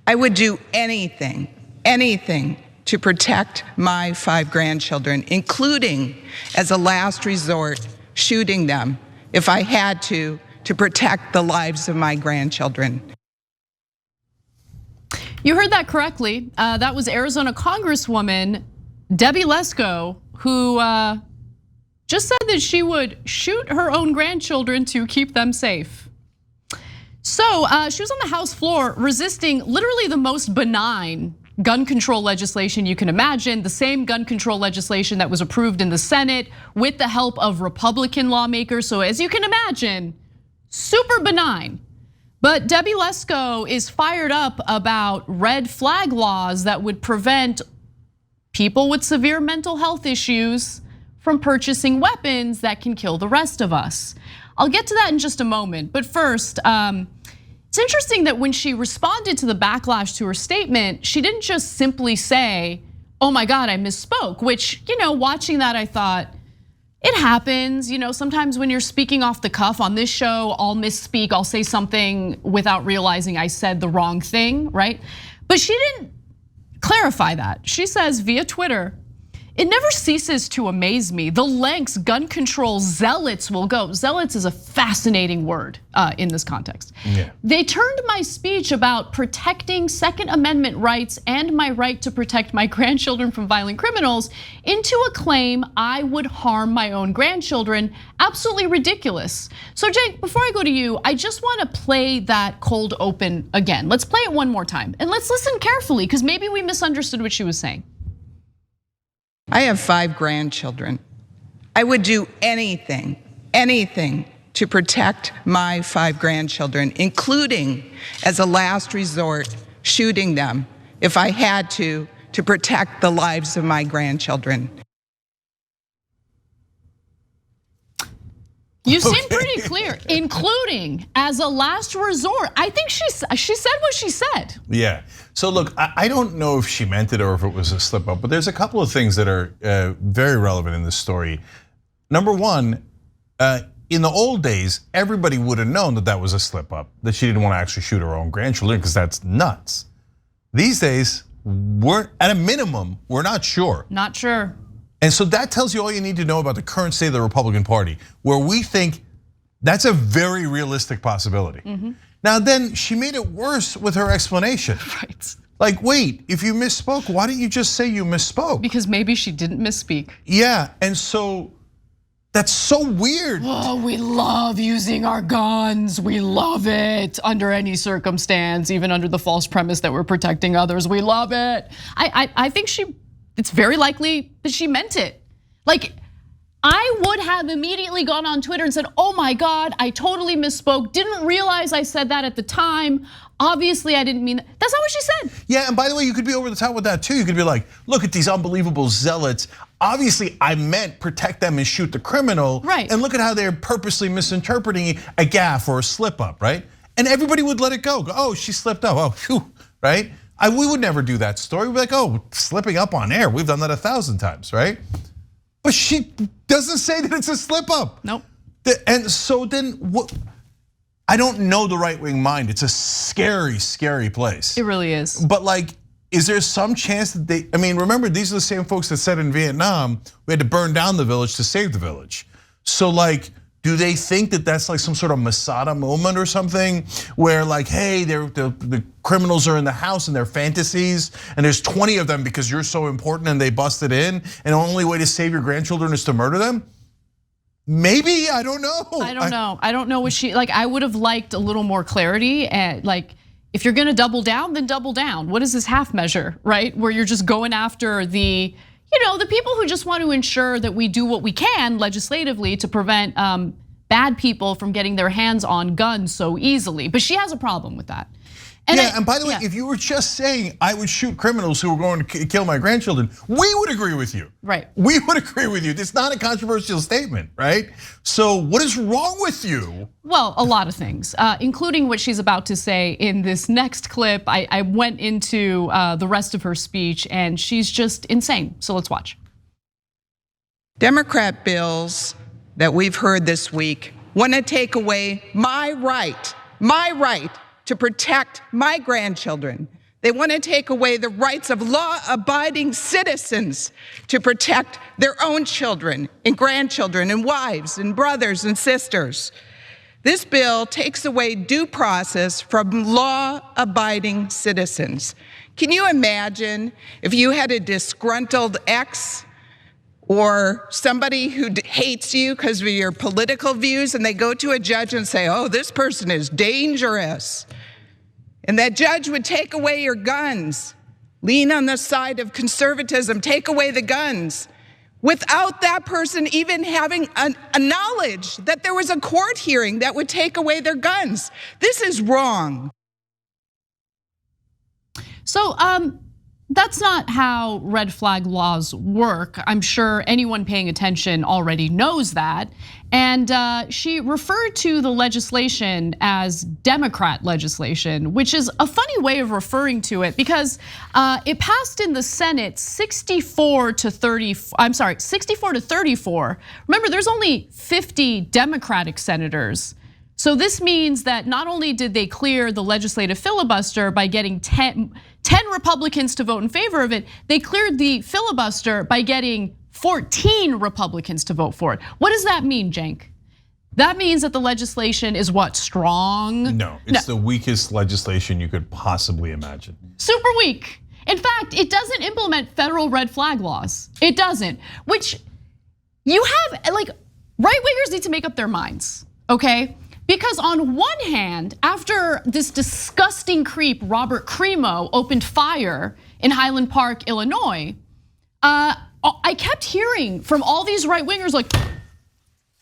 I would do anything to protect my 5 grandchildren, including, as a last resort, shooting them if I had to protect the lives of my grandchildren. You heard that correctly. That was Arizona Congresswoman Debbie Lesko, who just said that she would shoot her own grandchildren to keep them safe. So she was on the House floor resisting literally the most benign gun control legislation you can imagine, the same gun control legislation that was approved in the Senate with the help of Republican lawmakers. So as you can imagine, super benign. But Debbie Lesko is fired up about red flag laws that would prevent people with severe mental health issues from purchasing weapons that can kill the rest of us. I'll get to that in just a moment, but first, it's interesting that when she responded to the backlash to her statement, she didn't just simply say, "Oh my God, I misspoke," which, watching that, I thought, it happens. Sometimes when you're speaking off the cuff on this show, I'll misspeak, I'll say something without realizing I said the wrong thing, right? But she didn't clarify that. She says via Twitter, "It never ceases to amaze me the lengths gun control zealots will go." Zealots is a fascinating word in this context. Yeah. "They turned my speech about protecting Second Amendment rights and my right to protect my grandchildren from violent criminals into a claim I would harm my own grandchildren. Absolutely ridiculous." So Jake, before I go to you, I just want to play that cold open again. Let's play it one more time and let's listen carefully because maybe we misunderstood what she was saying. I have 5 grandchildren. I would do anything to protect my 5 grandchildren, including, as a last resort, shooting them if I had to protect the lives of my grandchildren. You seem pretty clear, including as a last resort. I think she said what she said. Yeah. So look, I don't know if she meant it or if it was a slip up, but there's a couple of things that are very relevant in this story. Number one, in the old days, everybody would have known that that was a slip up, that she didn't want to actually shoot her own grandchildren because that's nuts. These days, we're at a minimum, we're not sure. Not sure. And so that tells you all you need to know about the current state of the Republican Party, where we think that's a very realistic possibility. Now then, she made it worse with her explanation. Right. Like, wait, if you misspoke, why didn't you just say you misspoke? Because maybe she didn't misspeak. Yeah, and so that's so weird. Oh, we love using our guns. We love it under any circumstance, even under the false premise that we're protecting others. We love it. I think it's very likely that she meant it. Like, I would have immediately gone on Twitter and said, "Oh my God, I totally misspoke. Didn't realize I said that at the time. Obviously, I didn't mean that." That's not what she said. Yeah, and by the way, you could be over the top with that too. You could be like, "Look at these unbelievable zealots. Obviously, I meant protect them and shoot the criminal." Right. And look at how they're purposely misinterpreting a gaffe or a slip up, right? And everybody would let it go. Oh, she slipped up. Oh, phew, right? We would never do that story. We'd be like, "Oh, slipping up on air. We've done that 1,000 times, right?" But she doesn't say that it's a slip up. Nope. And so then what? I don't know the right-wing mind. It's a scary, scary place. It really is. But like, is there some chance that they, remember, these are the same folks that said in Vietnam, we had to burn down the village to save the village. So like, do they think that that's like some sort of Masada moment or something where like, hey, the criminals are in the house and they're fantasies and there's 20 of them because you're so important and they busted in and the only way to save your grandchildren is to murder them? Maybe, I don't know. I don't know. I don't know what she, like, I would have liked a little more clarity. And like, if you're gonna double down, then double down. What is this half measure, right? Where you're just going after the people who just want to ensure that we do what we can legislatively to prevent bad people from getting their hands on guns so easily. But she has a problem with that. And by the way, if you were just saying I would shoot criminals who were going to kill my grandchildren, we would agree with you. Right. We would agree with you. It's not a controversial statement, right? So what is wrong with you? Well, a lot of things, including what she's about to say in this next clip. I went into the rest of her speech and she's just insane. So let's watch. Democrat bills that we've heard this week want to take away my right to protect my grandchildren. They want to take away the rights of law-abiding citizens to protect their own children and grandchildren and wives and brothers and sisters. This bill takes away due process from law-abiding citizens. Can you imagine if you had a disgruntled ex or somebody who hates you because of your political views, and they go to a judge and say, oh, this person is dangerous. And that judge would take away your guns, lean on the side of conservatism, take away the guns, without that person even having a knowledge that there was a court hearing that would take away their guns. This is wrong. So that's not how red flag laws work. I'm sure anyone paying attention already knows that. And she referred to the legislation as Democrat legislation, which is a funny way of referring to it because it passed in the Senate 64 to 34. Remember, there's only 50 Democratic senators. So this means that not only did they clear the legislative filibuster by getting 10 Republicans to vote in favor of it, they cleared the filibuster by getting 14 Republicans to vote for it. What does that mean, Cenk? That means that the legislation is what, strong? No, it's the weakest legislation you could possibly imagine. Super weak. In fact, it doesn't implement federal red flag laws. It doesn't, which you have, like, right-wingers need to make up their minds, okay? Because on one hand, after this disgusting creep, Robert Crimo, opened fire in Highland Park, Illinois, I kept hearing from all these right-wingers like,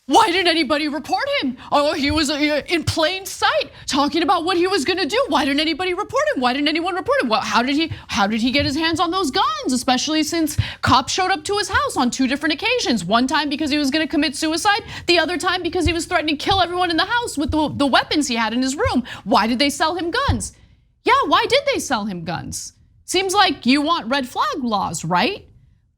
why didn't anybody report him? Oh, he was in plain sight talking about what he was gonna do. Why didn't anybody report him? Why didn't anyone report him? Well, how did he get his hands on those guns? Especially since cops showed up to his house on 2 different occasions. One time because he was gonna commit suicide, the other time because he was threatening to kill everyone in the house with the weapons he had in his room. Why did they sell him guns? Yeah, why did they sell him guns? Seems like you want red flag laws, right?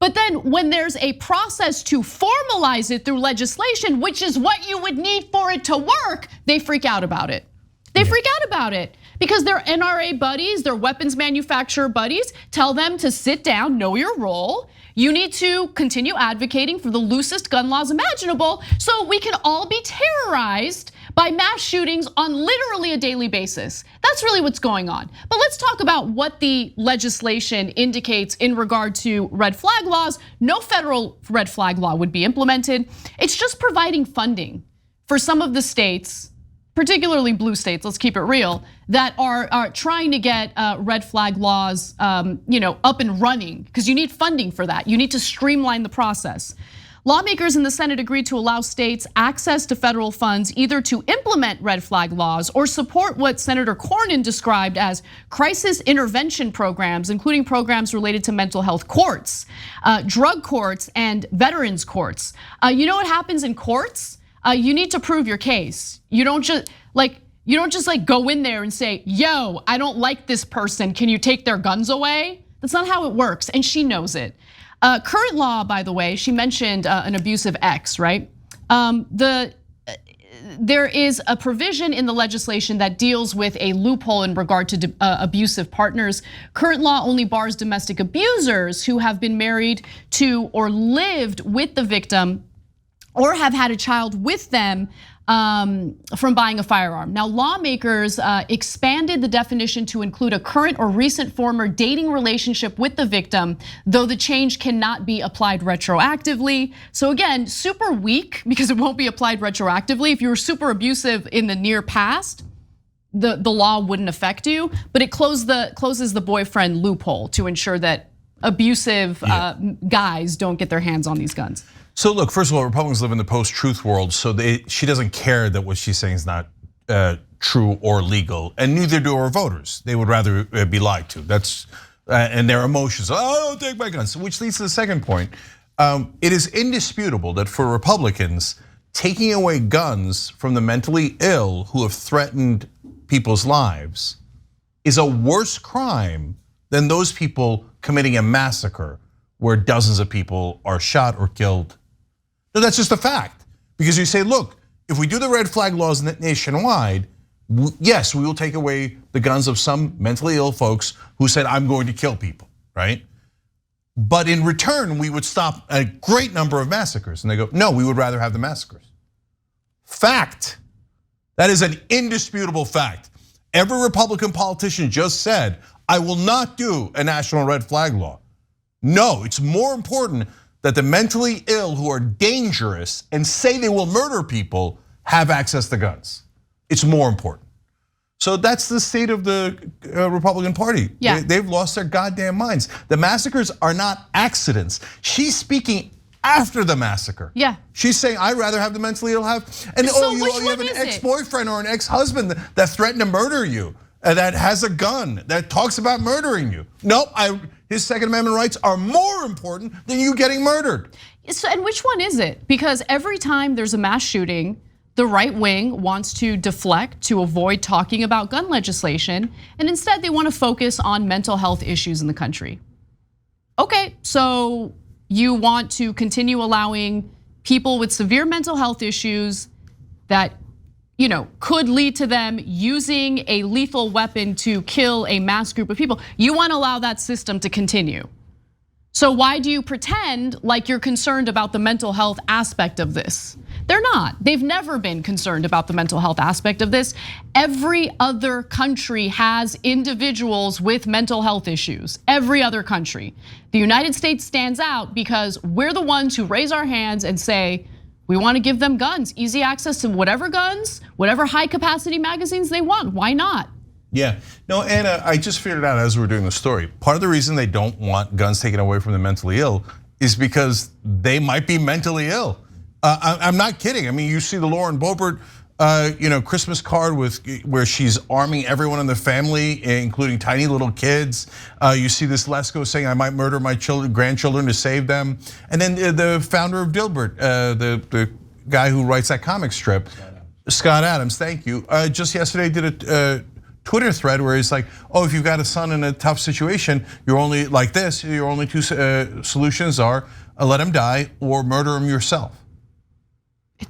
But then when there's a process to formalize it through legislation, which is what you would need for it to work, they freak out about it. They freak out about it because their NRA buddies, their weapons manufacturer buddies, tell them to sit down, know your role. You need to continue advocating for the loosest gun laws imaginable so we can all be terrorized by mass shootings on literally a daily basis. That's really what's going on. But let's talk about what the legislation indicates in regard to red flag laws. No federal red flag law would be implemented. It's just providing funding for some of the states, particularly blue states, let's keep it real, that are trying to get red flag laws up and running, because you need funding for that. You need to streamline the process. Lawmakers in the Senate agreed to allow states access to federal funds either to implement red flag laws or support what Senator Cornyn described as crisis intervention programs, including programs related to mental health courts, drug courts, and veterans courts. You know what happens in courts? You need to prove your case. You don't just go in there and say, yo, I don't like this person, can you take their guns away? That's not how it works, and she knows it. Current law, by the way, she mentioned an abusive ex, right? There is a provision in the legislation that deals with a loophole in regard to abusive partners. Current law only bars domestic abusers who have been married to or lived with the victim or have had a child with them from buying a firearm. Now, lawmakers expanded the definition to include a current or recent former dating relationship with the victim, though the change cannot be applied retroactively. So again, super weak because it won't be applied retroactively. If you were super abusive in the near past, the law wouldn't affect you, but it closes the boyfriend loophole to ensure that abusive guys don't get their hands on these guns. So look, first of all, Republicans live in the post-truth world, so she doesn't care that what she's saying is not true or legal, and neither do our voters. They would rather be lied to. That's and their emotions. Oh, don't take my guns. Which leads to the second point. It is indisputable that for Republicans, taking away guns from the mentally ill who have threatened people's lives is a worse crime than those people committing a massacre where dozens of people are shot or killed. No, that's just a fact. Because you say, look, if we do the red flag laws nationwide, Yes, we will take away the guns of some mentally ill folks who said, I'm going to kill people, right? But in return, we would stop a great number of massacres. And they go, no, we would rather have the massacres. Fact. That is an indisputable fact. Every Republican politician just said, I will not do a national red flag law. No, it's more important that the mentally ill who are dangerous and say they will murder people have access to guns. It's more important. So that's the state of the Republican Party. Yeah. They've lost their goddamn minds. The massacres are not accidents. She's speaking after the massacre. Yeah. She's saying, I'd rather have the mentally ill have, and So you which have one an is it? ex-boyfriend or an ex-husband that threatened to murder you, that has a gun, that talks about murdering you. Nope, his Second Amendment rights are more important than you getting murdered. So, and which one is it? Because every time there's a mass shooting, the right wing wants to deflect to avoid talking about gun legislation, and instead they want to focus on mental health issues in the country. Okay, so you want to continue allowing people with severe mental health issues that could lead to them using a lethal weapon to kill a mass group of people. You want to allow that system to continue. So why do you pretend like you're concerned about the mental health aspect of this? They're not. They've never been concerned about the mental health aspect of this. Every other country has individuals with mental health issues. Every other country. The United States stands out because we're the ones who raise our hands and say, we want to give them guns, easy access to whatever guns, whatever high capacity magazines they want. Why not? Yeah, no, Anna, I just figured it out as we were doing the story. Part of the reason they don't want guns taken away from the mentally ill is because they might be mentally ill. I'm not kidding. I mean, you see the Lauren Boebert, Christmas card where she's arming everyone in the family, including tiny little kids. You see this Lesko saying, "I might murder my grandchildren to save them," and then the founder of Dilbert, the guy who writes that comic strip, Scott Adams. Thank you. Just yesterday did a Twitter thread where he's like, "Oh, if you've got a son in a tough situation, you're only like this. Your only two solutions are let him die or murder him yourself."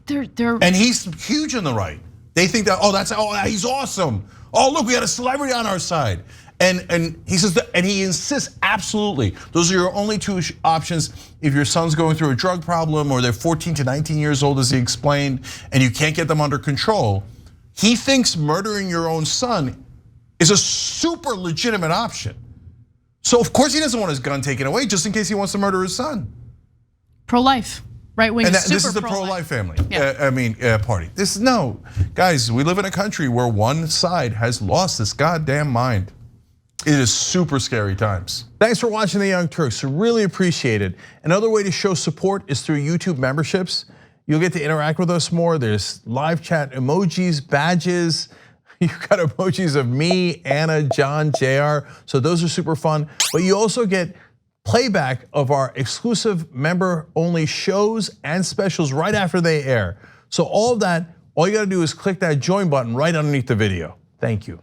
And he's huge on the right. They think that he's awesome. Oh, look, we got a celebrity on our side. And he says that, and he insists absolutely those are your only two options if your son's going through a drug problem or they're 14 to 19 years old, as he explained, and you can't get them under control. He thinks murdering your own son is a super legitimate option. So of course he doesn't want his gun taken away just in case he wants to murder his son. Pro-life. Right wing. And this is the pro-life family. Yeah. Party. Guys, we live in a country where one side has lost its goddamn mind. It is super scary times. Thanks for watching the Young Turks. Really appreciate it. Another way to show support is through YouTube memberships. You'll get to interact with us more. There's live chat emojis, badges. You've got emojis of me, Anna, John, JR. So those are super fun. But you also get playback of our exclusive member-only shows and specials right after they air. So all of that, all you gotta do is click that join button right underneath the video. Thank you.